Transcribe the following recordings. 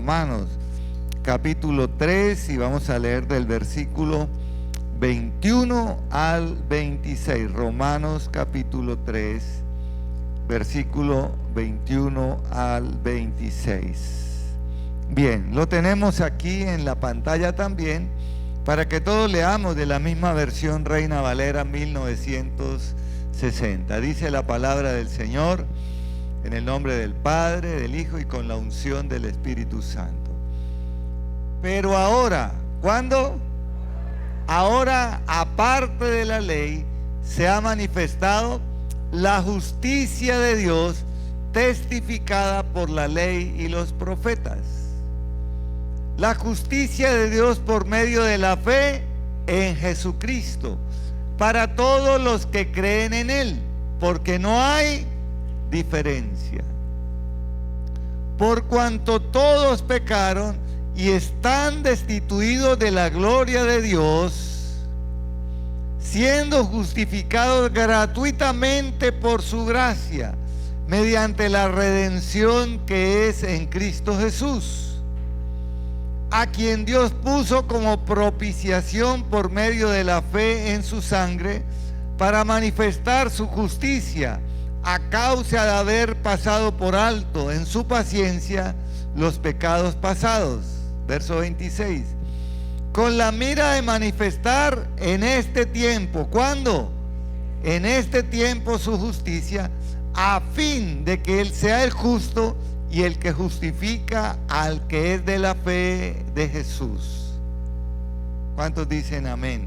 Romanos capítulo 3 y vamos a leer del versículo 21 al 26. Romanos capítulo 3, versículo 21 al 26. Bien, lo tenemos aquí en la pantalla también, para que todos leamos de la misma versión Reina Valera 1960. Dice la palabra del Señor, en el nombre del Padre, del Hijo y con la unción del Espíritu Santo. Pero ahora, ¿cuándo? Ahora, aparte de la ley, se ha manifestado la justicia de Dios, testificada por la ley y los profetas. La justicia de Dios por medio de la fe en Jesucristo, para todos los que creen en Él, porque no hay diferencia. Por cuanto todos pecaron y están destituidos de la gloria de Dios, siendo justificados gratuitamente por su gracia, mediante la redención que es en Cristo Jesús, a quien Dios puso como propiciación por medio de la fe en su sangre, para manifestar su justicia, a causa de haber pasado por alto en su paciencia los pecados pasados. Verso 26. Con la mira de manifestar en este tiempo, ¿cuándo? En este tiempo su justicia, a fin de que Él sea el justo y el que justifica al que es de la fe de Jesús. ¿Cuántos dicen amén?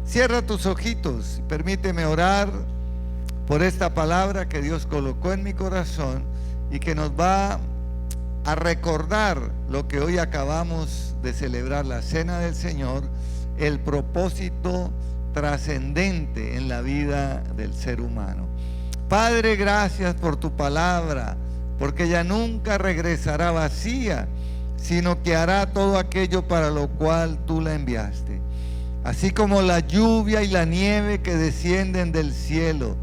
Cierra tus ojitos y permíteme orar por esta palabra que Dios colocó en mi corazón y que nos va a recordar lo que hoy acabamos de celebrar, la cena del Señor, el propósito trascendente en la vida del ser humano. Padre, gracias por tu palabra, porque ella nunca regresará vacía, sino que hará todo aquello para lo cual tú la enviaste. Así como la lluvia y la nieve que descienden del cielo,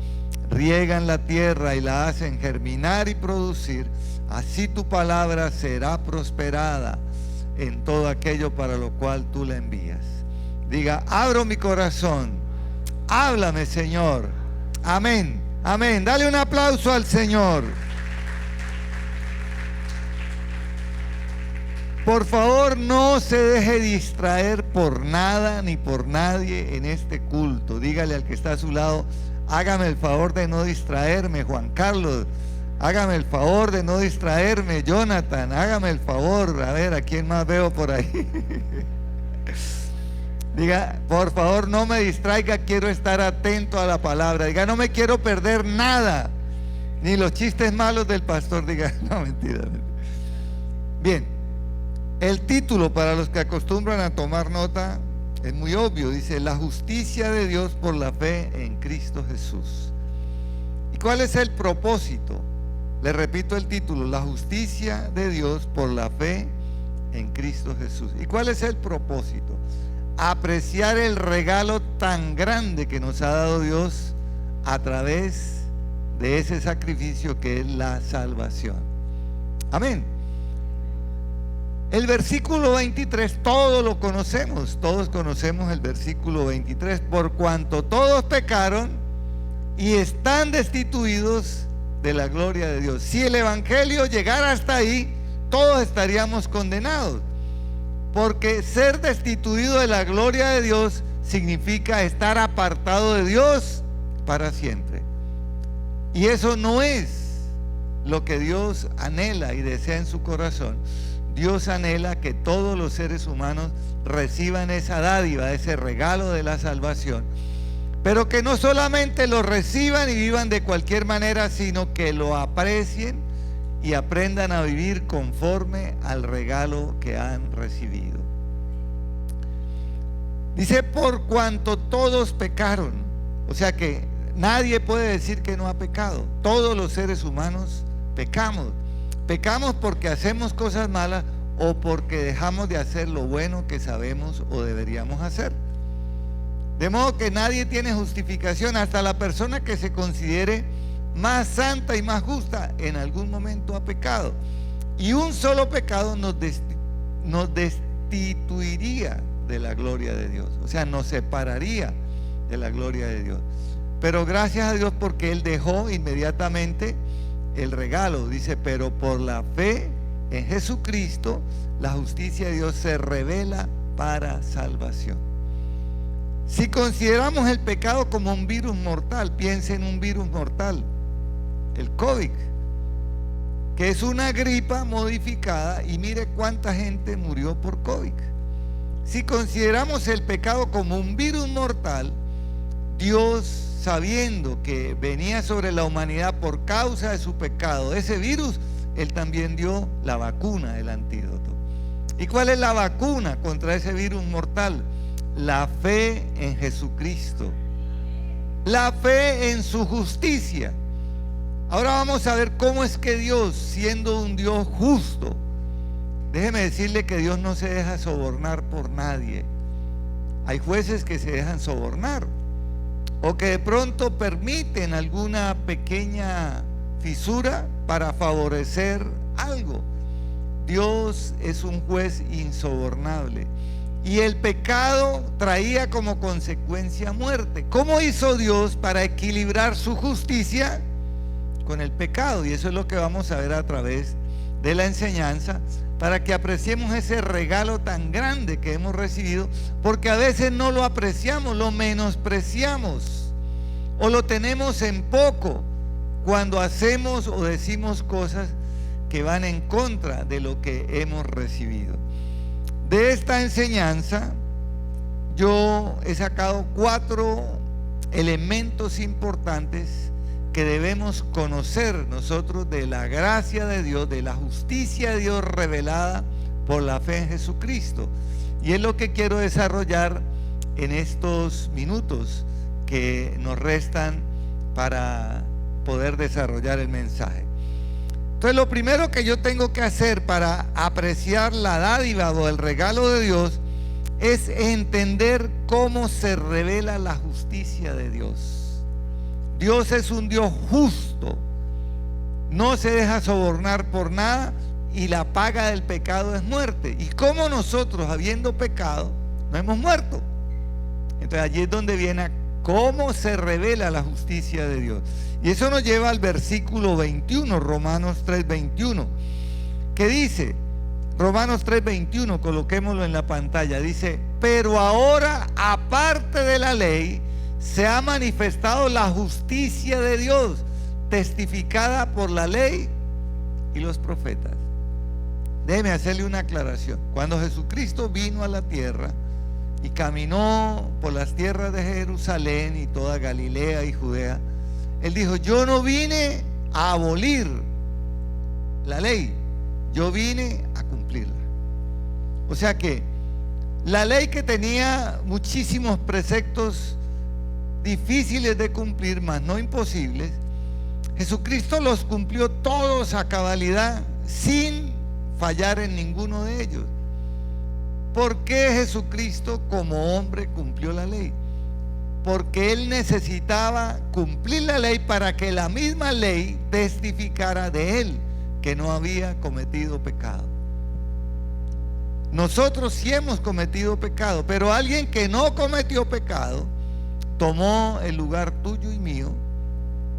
riegan la tierra y la hacen germinar y producir, así tu palabra será prosperada en todo aquello para lo cual tú la envías. Diga, abro mi corazón, háblame, Señor. Amén, amén. Dale un aplauso al Señor. Por favor, no se deje distraer por nada ni por nadie en este culto. Dígale al que está a su lado, hágame el favor de no distraerme, Juan Carlos. Hágame el favor de no distraerme, Jonathan. Hágame el favor. A ver, ¿a quién más veo por ahí? Diga, por favor, no me distraiga, quiero estar atento a la palabra. Diga, no me quiero perder nada, ni los chistes malos del pastor. Diga, no, mentira. Bien. El título, para los que acostumbran a tomar nota, es muy obvio. Dice, la justicia de Dios por la fe en Cristo Jesús. ¿Y cuál es el propósito? Le repito el título, la justicia de Dios por la fe en Cristo Jesús. ¿Y cuál es el propósito? Apreciar el regalo tan grande que nos ha dado Dios a través de ese sacrificio que es la salvación. Amén. El versículo 23, todos lo conocemos, todos conocemos el versículo 23, por cuanto todos pecaron y están destituidos de la gloria de Dios. Si el evangelio llegara hasta ahí, todos estaríamos condenados, porque ser destituido de la gloria de Dios significa estar apartado de Dios para siempre. Y eso no es lo que Dios anhela y desea en su corazón. Dios anhela que todos los seres humanos reciban esa dádiva, ese regalo de la salvación, pero que no solamente lo reciban y vivan de cualquier manera, sino que lo aprecien y aprendan a vivir conforme al regalo que han recibido. Dice, por cuanto todos pecaron, o sea que nadie puede decir que no ha pecado. Todos los seres humanos pecamos. Pecamos porque hacemos cosas malas o porque dejamos de hacer lo bueno que sabemos o deberíamos hacer. De modo que nadie tiene justificación, hasta la persona que se considere más santa y más justa en algún momento ha pecado. Y un solo pecado nos destituiría de la gloria de Dios. O sea, nos separaría de la gloria de Dios. Pero gracias a Dios porque Él dejó inmediatamente el regalo. Dice, pero por la fe en Jesucristo, la justicia de Dios se revela para salvación. Si consideramos el pecado como un virus mortal, piense en un virus mortal, el COVID, que es una gripa modificada, y mire cuánta gente murió por COVID. Si consideramos el pecado como un virus mortal, Dios, sabiendo que venía sobre la humanidad por causa de su pecado, ese virus, Él también dio la vacuna, el antídoto. ¿Y cuál es la vacuna contra ese virus mortal? La fe en Jesucristo, la fe en su justicia. Ahora vamos a ver cómo es que Dios, siendo un Dios justo, déjeme decirle que Dios no se deja sobornar por nadie. Hay jueces que se dejan sobornar, o que de pronto permiten alguna pequeña fisura para favorecer algo. Dios es un juez insobornable. Y el pecado traía como consecuencia muerte. ¿Cómo hizo Dios para equilibrar su justicia con el pecado? Y eso es lo que vamos a ver a través de la enseñanza, para que apreciemos ese regalo tan grande que hemos recibido, porque a veces no lo apreciamos, lo menospreciamos o lo tenemos en poco cuando hacemos o decimos cosas que van en contra de lo que hemos recibido. De esta enseñanza yo he sacado 4 elementos importantes que debemos conocer nosotros de la gracia de Dios, de la justicia de Dios revelada por la fe en Jesucristo. Y es lo que quiero desarrollar en estos minutos que nos restan para poder desarrollar el mensaje. Entonces, lo primero que yo tengo que hacer para apreciar la dádiva o el regalo de Dios es entender cómo se revela la justicia de Dios. Dios es un Dios justo, no se deja sobornar por nada, y la paga del pecado es muerte. Y como nosotros, habiendo pecado, no hemos muerto. Entonces allí es donde viene cómo se revela la justicia de Dios. Y eso nos lleva al versículo 21, Romanos 3:21, que dice, Romanos 3:21, coloquémoslo en la pantalla, dice, pero ahora, aparte de la ley, se ha manifestado la justicia de Dios, testificada por la ley y los profetas. Déjeme hacerle una aclaración. Cuando Jesucristo vino a la tierra y caminó por las tierras de Jerusalén y toda Galilea y Judea, Él dijo, yo no vine a abolir la ley, yo vine a cumplirla. O sea que la ley, que tenía muchísimos preceptos difíciles de cumplir, mas no imposibles, Jesucristo los cumplió todos a cabalidad, sin fallar en ninguno de ellos. ¿Por qué Jesucristo como hombre cumplió la ley? Porque Él necesitaba cumplir la ley para que la misma ley testificara de Él que no había cometido pecado. Nosotros sí hemos cometido pecado, pero alguien que no cometió pecado tomó el lugar tuyo y mío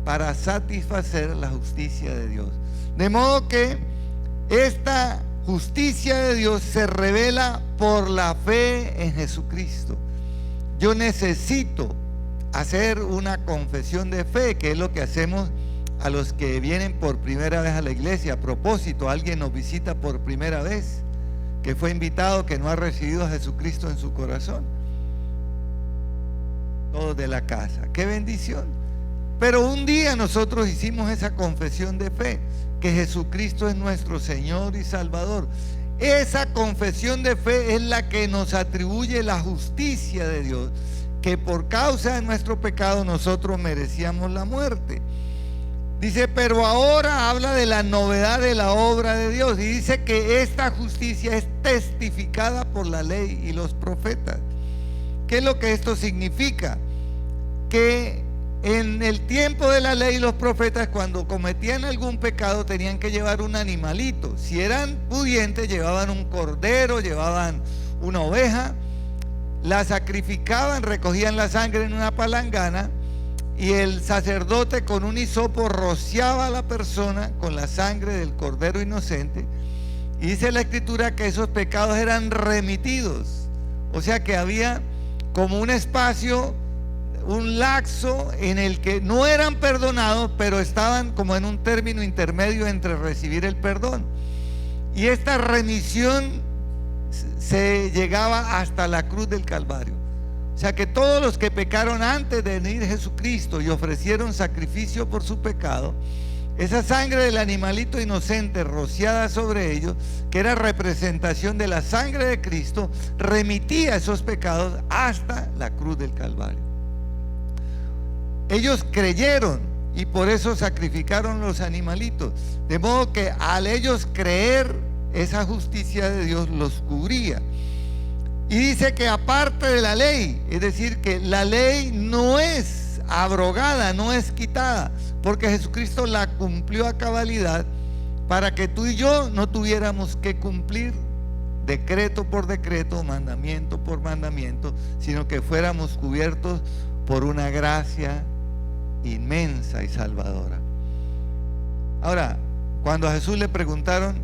para satisfacer la justicia de Dios. De modo que esta justicia de Dios se revela por la fe en Jesucristo. Yo necesito hacer una confesión de fe, que es lo que hacemos a los que vienen por primera vez a la iglesia. A propósito, alguien nos visita por primera vez, que fue invitado, que no ha recibido a Jesucristo en su corazón. Todos de la casa, qué bendición. Pero un día nosotros hicimos esa confesión de fe, que Jesucristo es nuestro Señor y Salvador. Esa confesión de fe es la que nos atribuye la justicia de Dios, que por causa de nuestro pecado nosotros merecíamos la muerte. Dice, pero ahora habla de la novedad de la obra de Dios, y dice que esta justicia es testificada por la ley y los profetas. ¿Qué es lo que esto significa? Que En el tiempo de la ley, los profetas, cuando cometían algún pecado, tenían que llevar un animalito. Si eran pudientes, llevaban un cordero, llevaban una oveja, la sacrificaban, recogían la sangre en una palangana, y el sacerdote con un hisopo rociaba a la persona con la sangre del cordero inocente, y dice la Escritura que esos pecados eran remitidos. O sea que había como un espacio, un lapso en el que no eran perdonados, pero estaban como en un término intermedio entre recibir el perdón. Y esta remisión se llegaba hasta la cruz del Calvario. O sea que todos los que pecaron antes de venir Jesucristo y ofrecieron sacrificio por su pecado, esa sangre del animalito inocente rociada sobre ellos, que era representación de la sangre de Cristo, remitía esos pecados hasta la cruz del Calvario. Ellos creyeron y por eso sacrificaron los animalitos. De modo que al ellos creer, esa justicia de Dios los cubría. Y dice que aparte de la ley, es decir, que la ley no es abrogada, no es quitada, porque Jesucristo la cumplió a cabalidad para que tú y yo no tuviéramos que cumplir decreto por decreto, mandamiento por mandamiento, sino que fuéramos cubiertos por una gracia inmensa y salvadora. Ahora, cuando a Jesús le preguntaron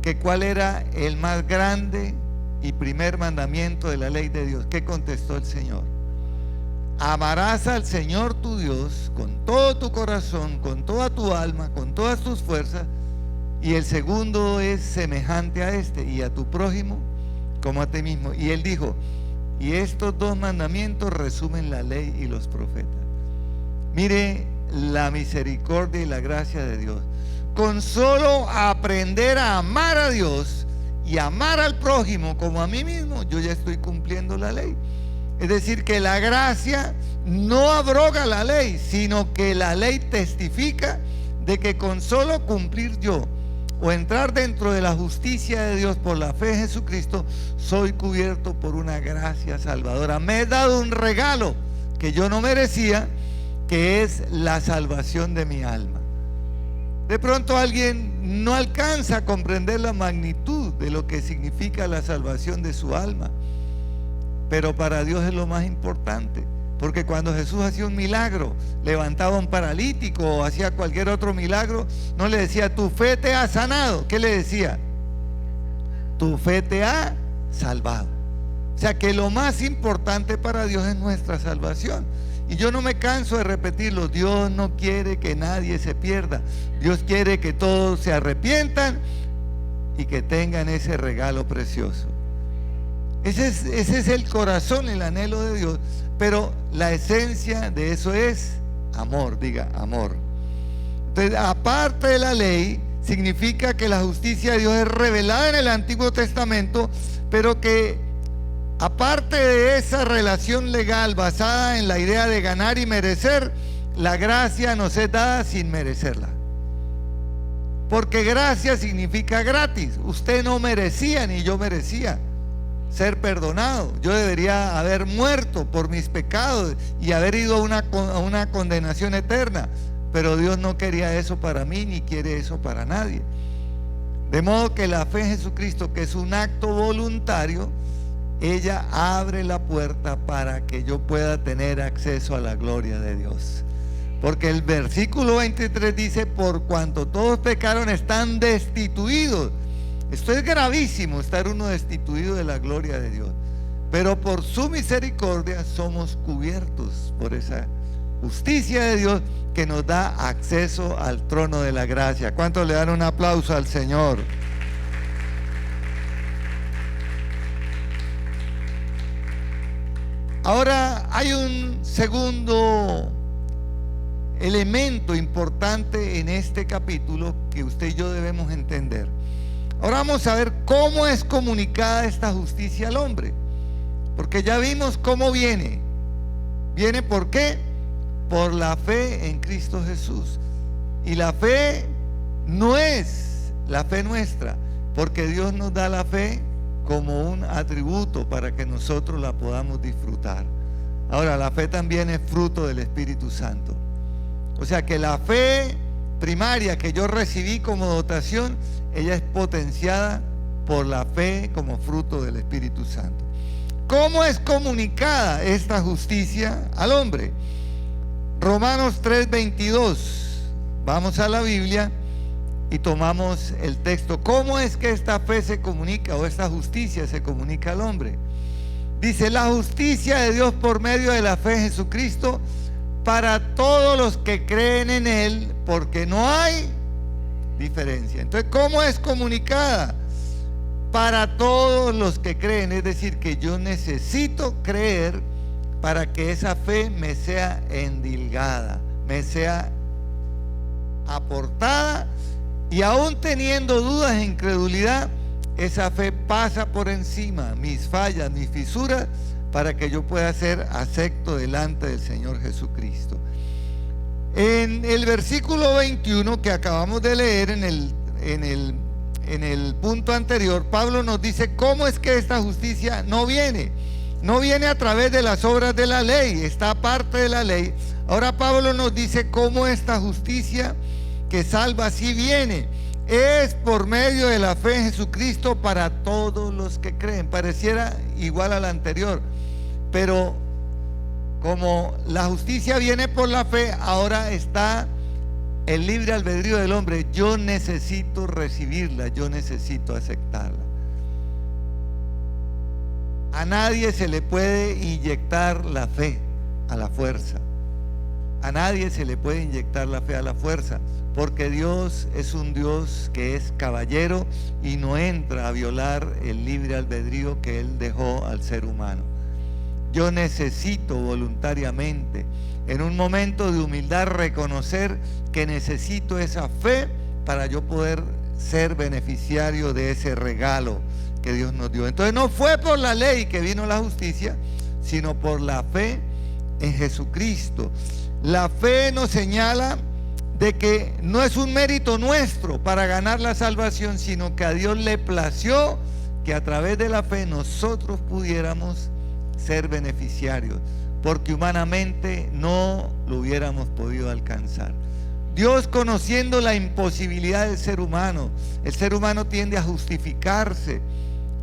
que cuál era el más grande y primer mandamiento de la ley de Dios, ¿qué contestó el Señor? Amarás al Señor tu Dios con todo tu corazón, con toda tu alma, con todas tus fuerzas, y el segundo es semejante a este, y a tu prójimo como a ti mismo. Y él dijo, y estos dos mandamientos resumen la ley y los profetas. Mire la misericordia y la gracia de Dios. Con solo aprender a amar a Dios y amar al prójimo como a mí mismo, yo ya estoy cumpliendo la ley. Es decir, que la gracia no abroga la ley, sino que la ley testifica de que con solo cumplir yo o entrar dentro de la justicia de Dios por la fe en Jesucristo, soy cubierto por una gracia salvadora. Me he dado un regalo que yo no merecía, que es la salvación de mi alma. De pronto alguien no alcanza a comprender la magnitud de lo que significa la salvación de su alma, pero para Dios es lo más importante, porque cuando Jesús hacía un milagro, levantaba a un paralítico o hacía cualquier otro milagro, no le decía, tu fe te ha sanado. ¿Qué le decía? Tu fe te ha salvado. O sea que lo más importante para Dios es nuestra salvación. Y yo no me canso de repetirlo, Dios no quiere que nadie se pierda. Dios quiere que todos se arrepientan y que tengan ese regalo precioso. Ese es el corazón, el anhelo de Dios. Pero la esencia de eso es amor, diga amor. Entonces, aparte de la ley, significa que la justicia de Dios es revelada en el Antiguo Testamento, pero que aparte de esa relación legal basada en la idea de ganar y merecer, la gracia nos es dada sin merecerla. Porque gracia significa gratis. Usted no merecía ni yo merecía ser perdonado. Yo debería haber muerto por mis pecados y haber ido a una condenación eterna. Pero Dios no quería eso para mí ni quiere eso para nadie. De modo que la fe en Jesucristo, que es un acto voluntario, ella abre la puerta para que yo pueda tener acceso a la gloria de Dios. Porque el versículo 23 dice, por cuanto todos pecaron están destituidos. Esto es gravísimo, estar uno destituido de la gloria de Dios. Pero por su misericordia somos cubiertos por esa justicia de Dios que nos da acceso al trono de la gracia. ¿Cuántos le dan un aplauso al Señor? Ahora hay un segundo elemento importante en este capítulo que usted y yo debemos entender. Ahora vamos a ver cómo es comunicada esta justicia al hombre, porque ya vimos cómo viene. ¿Viene por qué? Por la fe en Cristo Jesús. Y la fe no es la fe nuestra, porque Dios nos da la fe como un atributo para que nosotros la podamos disfrutar. Ahora, la fe también es fruto del Espíritu Santo. O sea que la fe primaria que yo recibí como dotación, ella es potenciada por la fe como fruto del Espíritu Santo. ¿Cómo es comunicada esta justicia al hombre? Romanos 3:22. Vamos a la Biblia y tomamos el texto. ¿Cómo es que esta fe se comunica o esta justicia se comunica al hombre? Dice: la justicia de Dios por medio de la fe en Jesucristo para todos los que creen en Él, porque no hay diferencia. Entonces, ¿cómo es comunicada? Para todos los que creen, es decir, que yo necesito creer para que esa fe me sea endilgada, me sea aportada, y aún teniendo dudas e incredulidad, esa fe pasa por encima mis fallas, mis fisuras, para que yo pueda ser acepto delante del Señor Jesucristo. En el versículo 21 que acabamos de leer en el punto anterior, Pablo nos dice cómo es que esta justicia no viene a través de las obras de la ley, está aparte de la ley. Ahora Pablo nos dice cómo esta justicia que salva sí viene, es por medio de la fe en Jesucristo para todos los que creen. Pareciera igual a la anterior, pero como la justicia viene por la fe, ahora está el libre albedrío del hombre. Yo necesito recibirla, yo necesito aceptarla. A nadie se le puede inyectar la fe a la fuerza. A nadie se le puede inyectar la fe a la fuerza, porque Dios es un Dios que es caballero y no entra a violar el libre albedrío que Él dejó al ser humano. Yo necesito voluntariamente, en un momento de humildad, reconocer que necesito esa fe para yo poder ser beneficiario de ese regalo que Dios nos dio. Entonces no fue por la ley que vino la justicia, sino por la fe en Jesucristo. La fe nos señala de que no es un mérito nuestro para ganar la salvación, sino que a Dios le plació que a través de la fe nosotros pudiéramos ser beneficiarios, porque humanamente no lo hubiéramos podido alcanzar. Dios, conociendo la imposibilidad del ser humano, el ser humano tiende a justificarse,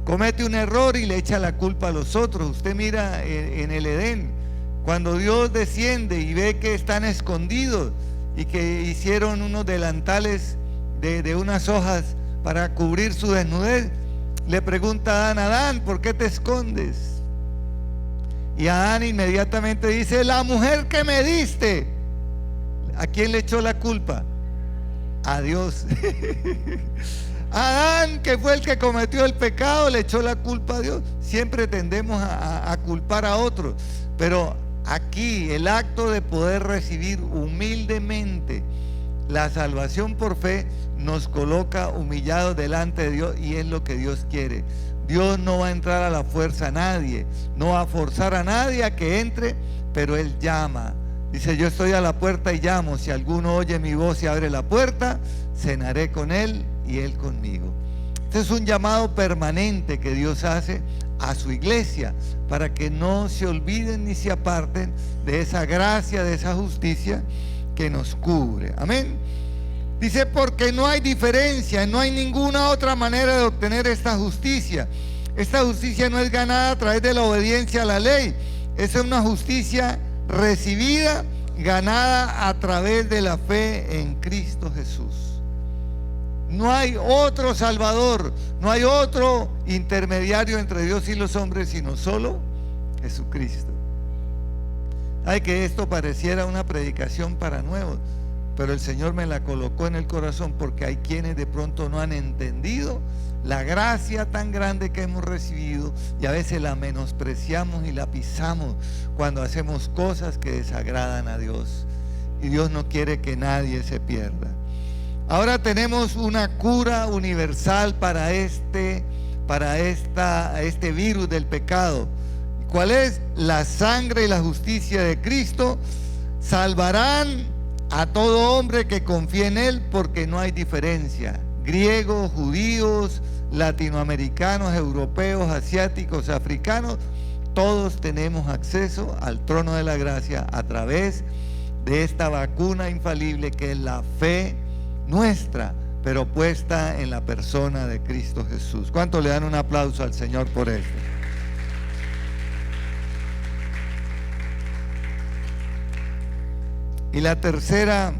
comete un error y le echa la culpa a los otros. Usted mira en el Edén, cuando Dios desciende y ve que están escondidos y que hicieron unos delantales de unas hojas para cubrir su desnudez, le pregunta a Adán: ¿por qué te escondes? Y Adán inmediatamente dice: la mujer que me diste. ¿A quién le echó la culpa? A Dios. Adán, que fue el que cometió el pecado, le echó la culpa a Dios. Siempre tendemos a culpar a otros, pero aquí el acto de poder recibir humildemente la salvación por fe nos coloca humillados delante de Dios, y es lo que Dios quiere. Dios no va a entrar a la fuerza a nadie, no va a forzar a nadie a que entre, pero Él llama. Dice: yo estoy a la puerta y llamo, si alguno oye mi voz y abre la puerta, cenaré con él y él conmigo. Este es un llamado permanente que Dios hace a su iglesia, para que no se olviden ni se aparten de esa gracia, de esa justicia que nos cubre. Amén. Dice: porque no hay diferencia, no hay ninguna otra manera de obtener esta justicia. Esta justicia no es ganada a través de la obediencia a la ley, es una justicia recibida, ganada a través de la fe en Cristo Jesús. No hay otro Salvador, no hay otro intermediario entre Dios y los hombres, sino solo Jesucristo. Ay, que esto pareciera una predicación para nuevos, pero el Señor me la colocó en el corazón, porque hay quienes de pronto no han entendido la gracia tan grande que hemos recibido, y a veces la menospreciamos y la pisamos cuando hacemos cosas que desagradan a Dios, y Dios no quiere que nadie se pierda. Ahora tenemos una cura universal para este virus del pecado. ¿Cuál es? La sangre y la justicia de Cristo salvarán a todo hombre que confíe en Él, porque no hay diferencia. Griegos, judíos, latinoamericanos, europeos, asiáticos, africanos, todos tenemos acceso al trono de la gracia a través de esta vacuna infalible que es la fe nuestra, pero puesta en la persona de Cristo Jesús. ¿Cuánto le dan un aplauso al Señor por esto? Y la tercera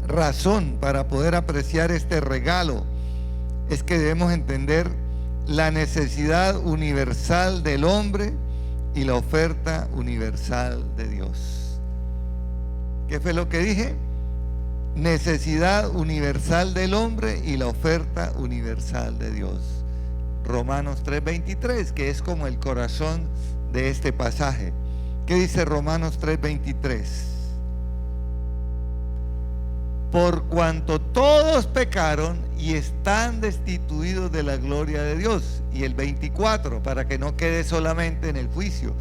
razón para poder apreciar este regalo es que debemos entender la necesidad universal del hombre y la oferta universal de Dios. ¿Qué fue lo que dije? Necesidad universal del hombre y la oferta universal de Dios. Romanos 3:23, que es como el corazón de este pasaje. ¿Qué dice Romanos 3:23? Por cuanto todos pecaron y están destituidos de la gloria de Dios. Y el 24, para que no quede solamente en el juicio,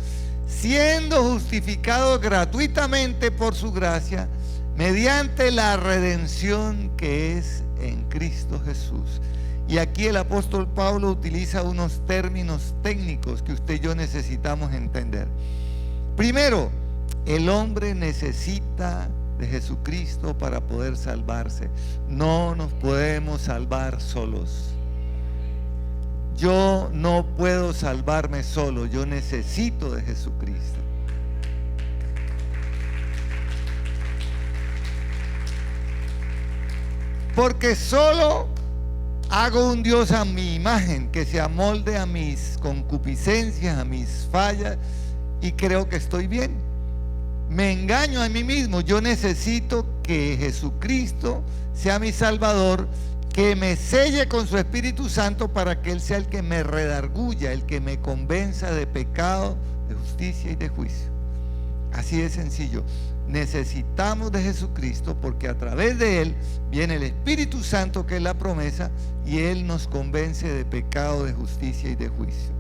siendo justificados gratuitamente por su gracia, mediante la redención que es en Cristo Jesús. Y aquí el apóstol Pablo utiliza unos términos técnicos que usted y yo necesitamos entender. Primero, el hombre necesita de Jesucristo para poder salvarse. No nos podemos salvar solos. Yo no puedo salvarme solo, yo necesito de Jesucristo. Porque solo hago un Dios a mi imagen, que se amolde a mis concupiscencias, a mis fallas, y creo que estoy bien. Me engaño a mí mismo. Yo necesito que Jesucristo sea mi Salvador, que me selle con su Espíritu Santo para que Él sea el que me redarguya, el que me convenza de pecado, de justicia y de juicio. Así de sencillo. Necesitamos de Jesucristo porque a través de Él viene el Espíritu Santo, que es la promesa, y Él nos convence de pecado, de justicia y de juicio.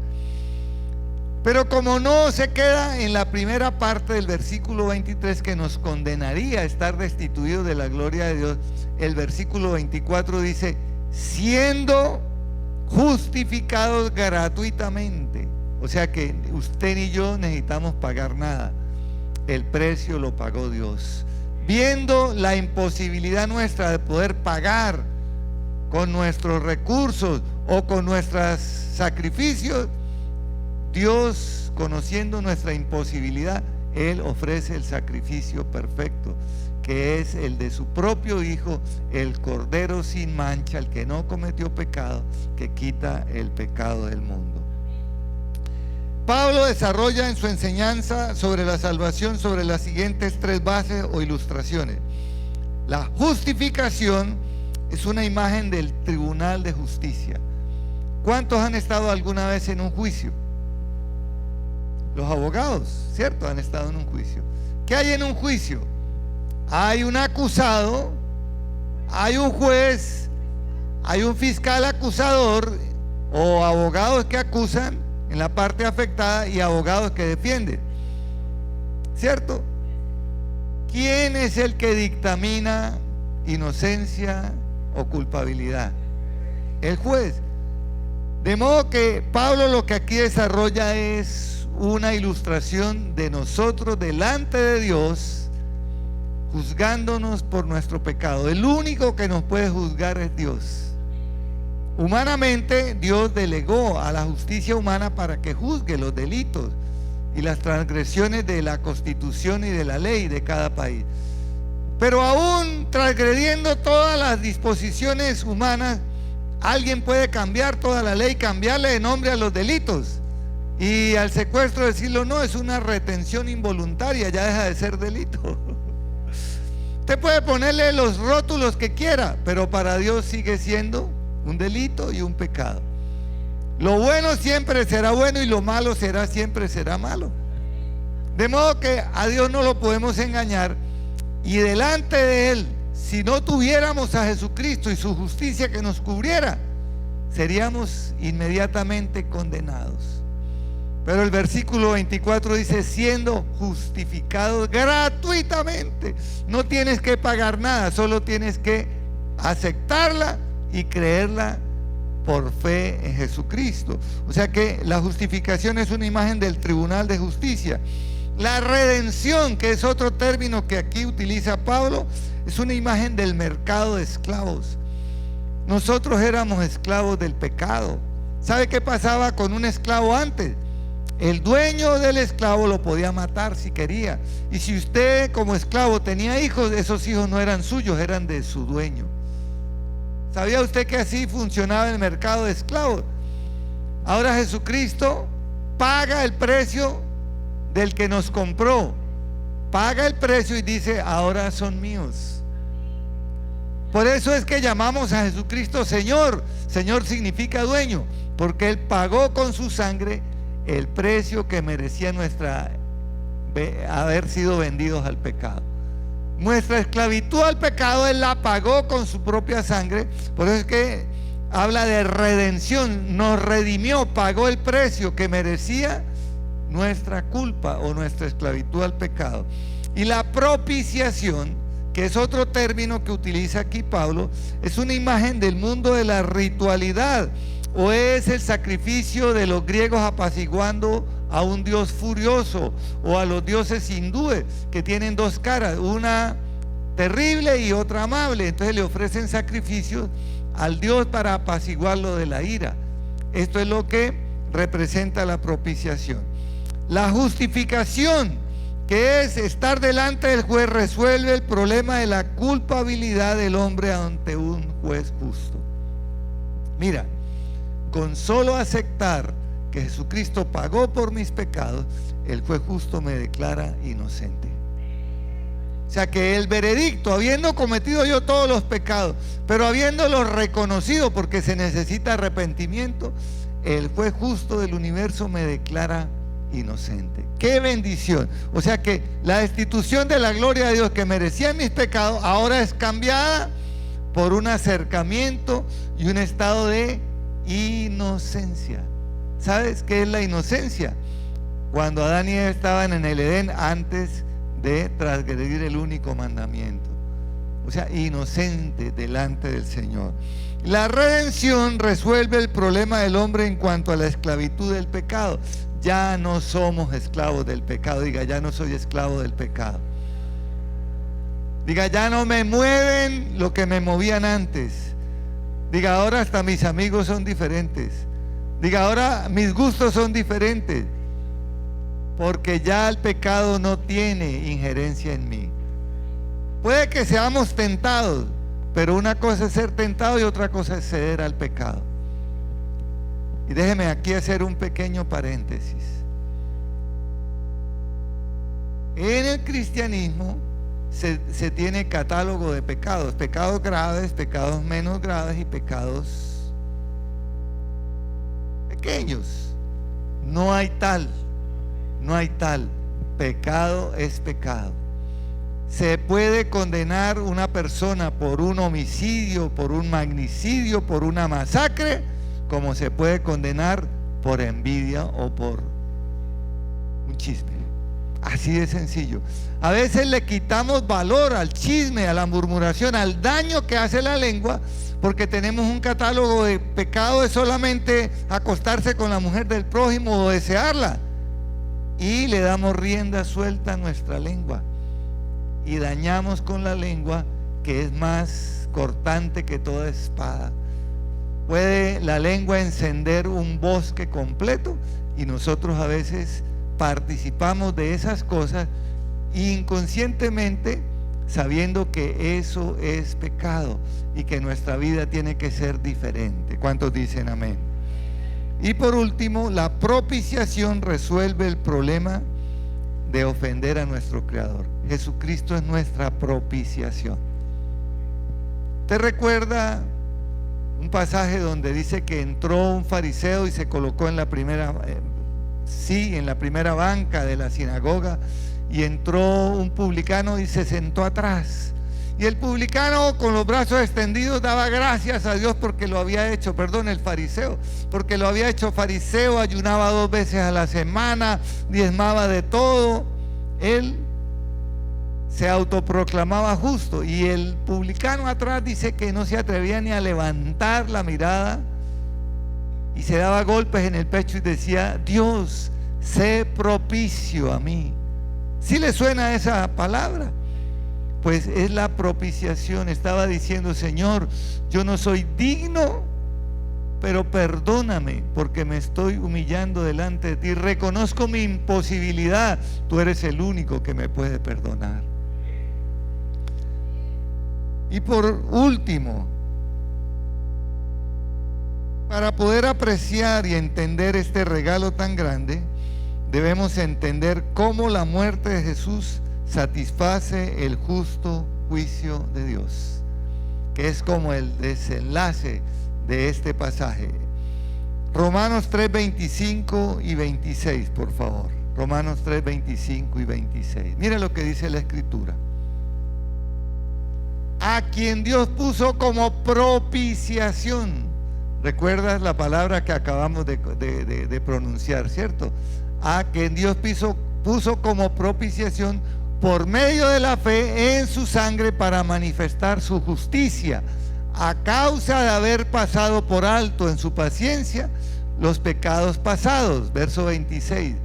Pero como no se queda en la primera parte del versículo 23, que nos condenaría a estar destituidos de la gloria de Dios, el versículo 24 dice, siendo justificados gratuitamente. O sea que usted ni yo necesitamos pagar nada. El precio lo pagó Dios. Viendo la imposibilidad nuestra de poder pagar con nuestros recursos o con nuestros sacrificios, Dios, conociendo nuestra imposibilidad, Él ofrece el sacrificio perfecto, que es el de su propio Hijo, el Cordero sin mancha, el que no cometió pecado, que quita el pecado del mundo. Pablo desarrolla en su enseñanza sobre la salvación sobre las siguientes tres bases o ilustraciones. La justificación es una imagen del tribunal de justicia. ¿Cuántos han estado alguna vez en un juicio? Los abogados, ¿cierto? Han estado en un juicio. ¿Qué hay en un juicio? Hay un acusado, hay un juez, hay un fiscal acusador o abogados que acusan en la parte afectada y abogados que defienden, ¿cierto? ¿Quién es el que dictamina inocencia o culpabilidad? El juez. De modo que Pablo lo que aquí desarrolla es una ilustración de nosotros delante de Dios, juzgándonos por nuestro pecado. El único que nos puede juzgar es Dios. Humanamente, Dios delegó a la justicia humana para que juzgue los delitos y las transgresiones de la Constitución y de la ley de cada país. Pero aún transgrediendo todas las disposiciones humanas, alguien puede cambiar toda la ley, cambiarle de nombre a los delitos. Y al secuestro decirlo, no, es una retención involuntaria, ya deja de ser delito. Usted puede ponerle los rótulos que quiera, pero para Dios sigue siendo un delito y un pecado. Lo bueno siempre será bueno y lo malo siempre será malo. De modo que a Dios no lo podemos engañar, y delante de Él, si no tuviéramos a Jesucristo y su justicia que nos cubriera, seríamos inmediatamente condenados. Pero el versículo 24 dice, siendo justificados gratuitamente. No tienes que pagar nada, solo tienes que aceptarla y creerla por fe en Jesucristo. O sea que la justificación es una imagen del tribunal de justicia. La redención, que es otro término que aquí utiliza Pablo, es una imagen del mercado de esclavos. Nosotros éramos esclavos del pecado. ¿Sabe qué pasaba con un esclavo antes? El dueño del esclavo lo podía matar si quería. Y si usted como esclavo tenía hijos, esos hijos no eran suyos, eran de su dueño. ¿Sabía usted que así funcionaba el mercado de esclavos? Ahora Jesucristo paga el precio del que nos compró. Paga el precio y dice, ahora son míos. Por eso es que llamamos a Jesucristo Señor. Señor significa dueño, porque Él pagó con su sangre el precio que merecía haber sido vendidos al pecado. Nuestra esclavitud al pecado Él la pagó con su propia sangre. Por eso es que habla de redención. Nos redimió, pagó el precio que merecía nuestra culpa o nuestra esclavitud al pecado. Y la propiciación, que es otro término que utiliza aquí Pablo, es una imagen del mundo de la ritualidad, o es el sacrificio de los griegos apaciguando a un dios furioso, o a los dioses hindúes que tienen dos caras, una terrible y otra amable. Entonces le ofrecen sacrificios al dios para apaciguarlo de la ira. Esto es lo que representa la propiciación. La justificación, que es estar delante del juez, resuelve el problema de la culpabilidad del hombre ante un juez justo. Mira, con solo aceptar que Jesucristo pagó por mis pecados, el juez justo me declara inocente. O sea que el veredicto, habiendo cometido yo todos los pecados, pero habiéndolos reconocido, porque se necesita arrepentimiento, el juez justo del universo me declara inocente. ¡Qué bendición! O sea que la destitución de la gloria de Dios que merecía mis pecados ahora es cambiada por un acercamiento y un estado de inocencia. ¿Sabes qué es la inocencia? Cuando Adán y Eva estaban en el Edén antes de transgredir el único mandamiento. O sea, inocente delante del Señor. La redención resuelve el problema del hombre en cuanto a la esclavitud del pecado. Ya no somos esclavos del pecado. Diga, ya no soy esclavo del pecado. Diga, ya no me mueven lo que me movían antes. Diga, ahora hasta mis amigos son diferentes. Diga, ahora mis gustos son diferentes. Porque ya el pecado no tiene injerencia en mí. Puede que seamos tentados, pero una cosa es ser tentado y otra cosa es ceder al pecado. Y déjeme aquí hacer un pequeño paréntesis. En el cristianismo se tiene catálogo de pecados: pecados graves, pecados menos graves y pecados pequeños. No hay tal. Pecado es pecado. Se puede condenar una persona por un homicidio, por un magnicidio, por una masacre, como se puede condenar por envidia o por un chisme. Así de sencillo. A veces le quitamos valor al chisme, a la murmuración, al daño que hace la lengua, porque tenemos un catálogo de pecado de solamente acostarse con la mujer del prójimo o desearla, y le damos rienda suelta a nuestra lengua y dañamos con la lengua, que es más cortante que toda espada. Puede la lengua encender un bosque completo, y nosotros a veces participamos de esas cosas inconscientemente, sabiendo que eso es pecado y que nuestra vida tiene que ser diferente. ¿Cuántos dicen amén? Y por último, la propiciación resuelve el problema de ofender a nuestro Creador. Jesucristo es nuestra propiciación. ¿Te recuerda un pasaje donde dice que entró un fariseo y se colocó en la primera banca de la sinagoga, y entró un publicano y se sentó atrás? Y el publicano, con los brazos extendidos, daba gracias a Dios porque lo había hecho, el fariseo, porque lo había hecho fariseo, ayunaba 2 veces a la semana, diezmaba de todo. Él se autoproclamaba justo, y el publicano atrás dice que no se atrevía ni a levantar la mirada, y se daba golpes en el pecho y decía: Dios, sé propicio a mí, ¿Sí le suena esa palabra? Pues es la propiciación. Estaba diciendo: Señor, yo no soy digno, pero perdóname porque me estoy humillando delante de ti. Reconozco mi imposibilidad. Tú eres el único que me puede perdonar. Y por último, para poder apreciar y entender este regalo tan grande, debemos entender cómo la muerte de Jesús satisface el justo juicio de Dios, que es como el desenlace de este pasaje. Romanos 3, 25 y 26, por favor. Romanos 3, 25 y 26. Mira lo que dice la Escritura. A quien Dios puso como propiciación. ¿Recuerdas la palabra que acabamos de pronunciar, cierto? A quien Dios puso como propiciación por medio de la fe en su sangre para manifestar su justicia, a causa de haber pasado por alto en su paciencia los pecados pasados. Verso 26.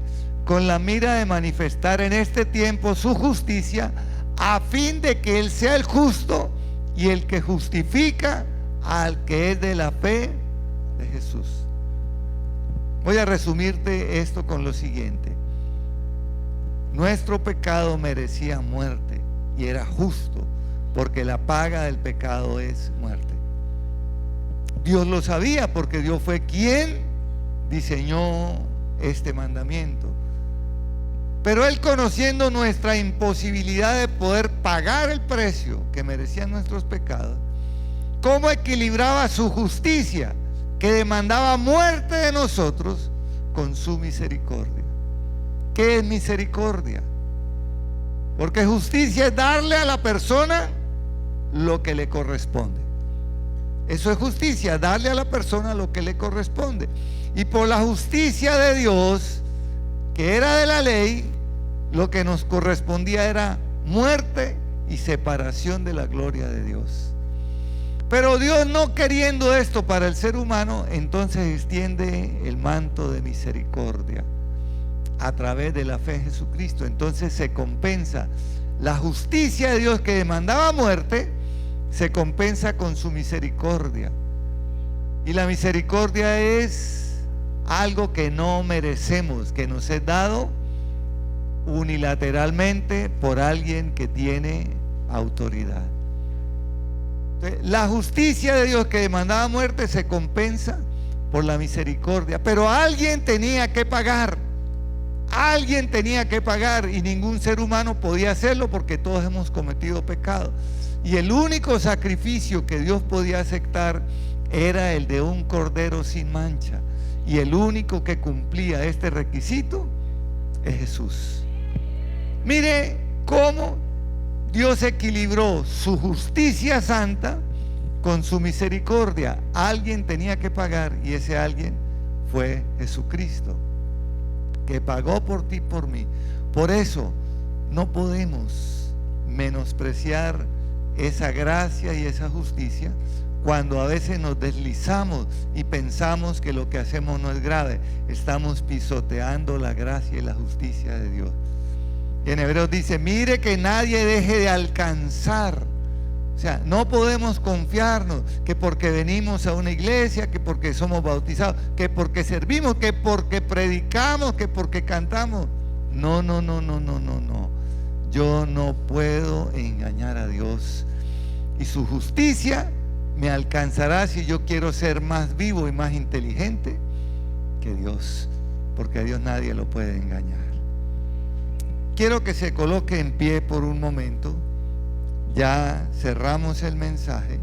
Con la mira de manifestar en este tiempo su justicia, a fin de que Él sea el justo y el que justifica al que es de la fe de Jesús. Voy a resumirte esto con lo siguiente. Nuestro pecado merecía muerte y era justo, porque la paga del pecado es muerte. Dios lo sabía, porque Dios fue quien diseñó este mandamiento. Pero Él, conociendo nuestra imposibilidad de poder pagar el precio que merecían nuestros pecados, ¿cómo equilibraba su justicia, que demandaba muerte de nosotros, con su misericordia? ¿Qué es misericordia? Porque justicia es darle a la persona lo que le corresponde. Eso es justicia, darle a la persona lo que le corresponde. Y por la justicia de Dios, que era de la ley, lo que nos correspondía era muerte y separación de la gloria de Dios. Pero Dios, no queriendo esto para el ser humano, entonces extiende el manto de misericordia a través de la fe en Jesucristo. Entonces se compensa la justicia de Dios, que demandaba muerte, se compensa con su misericordia. Y la misericordia es algo que no merecemos, que nos es dado unilateralmente por alguien que tiene autoridad. Entonces, la justicia de Dios, que demandaba muerte, se compensa por la misericordia. Pero alguien tenía que pagar. Alguien tenía que pagar, y ningún ser humano podía hacerlo, porque todos hemos cometido pecado. Y el único sacrificio que Dios podía aceptar era el de un cordero sin mancha. Y el único que cumplía este requisito es Jesús. Mire cómo Dios equilibró su justicia santa con su misericordia. Alguien tenía que pagar, y ese alguien fue Jesucristo, que pagó por ti y por mí. Por eso no podemos menospreciar esa gracia y esa justicia, cuando a veces nos deslizamos y pensamos que lo que hacemos no es grave. Estamos pisoteando la gracia y la justicia de Dios. Y en Hebreos dice: mire que nadie deje de alcanzar. O sea, no podemos confiarnos que porque venimos a una iglesia, que porque somos bautizados, que porque servimos, que porque predicamos, que porque cantamos. No. Yo no puedo engañar a Dios. Y su justicia me alcanzará si yo quiero ser más vivo y más inteligente que Dios, porque a Dios nadie lo puede engañar. Quiero que se coloque en pie por un momento. Ya cerramos el mensaje,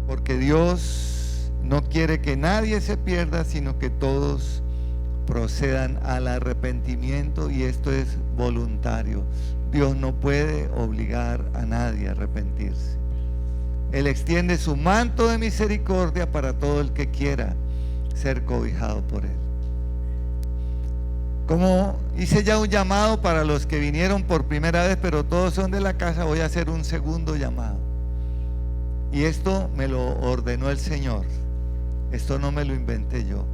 porque Dios no quiere que nadie se pierda, sino que todos procedan al arrepentimiento, y esto es voluntario. Dios no puede obligar a nadie a arrepentirse. Él extiende su manto de misericordia para todo el que quiera ser cobijado por Él. Como hice ya un llamado para los que vinieron por primera vez, pero todos son de la casa, voy a hacer un segundo llamado. Y esto me lo ordenó el Señor. Esto no me lo inventé yo.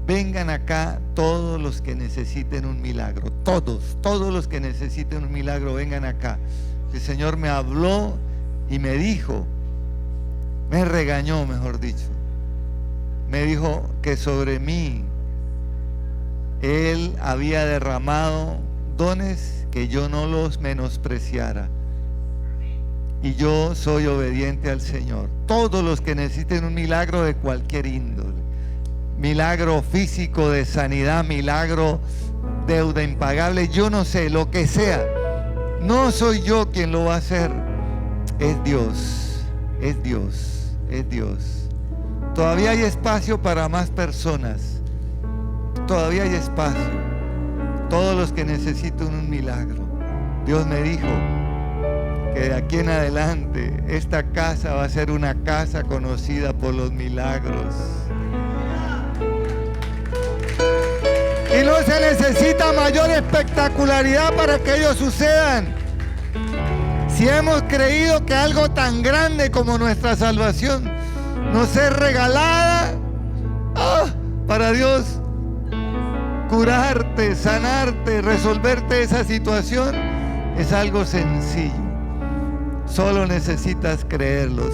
vengan acá todos los que necesiten un milagro. Todos los que necesiten un milagro, vengan acá. El Señor me habló y me dijo, me regañó, mejor dicho. Me dijo que sobre mí Él había derramado dones que yo no los menospreciara. Y yo soy obediente al Señor. Todos los que necesiten un milagro de cualquier índole, milagro físico, de sanidad, milagro, deuda impagable, yo no sé, lo que sea, no soy yo quien lo va a hacer, es Dios, es Dios, es Dios. Todavía hay espacio para más personas, todavía hay espacio. Todos los que necesiten un milagro. Dios me dijo que de aquí en adelante esta casa va a ser una casa conocida por los milagros. Y no se necesita mayor espectacularidad para que ellos sucedan. Si hemos creído que algo tan grande como nuestra salvación nos es regalada, para Dios curarte, sanarte, resolverte esa situación es algo sencillo. Solo necesitas creerlo.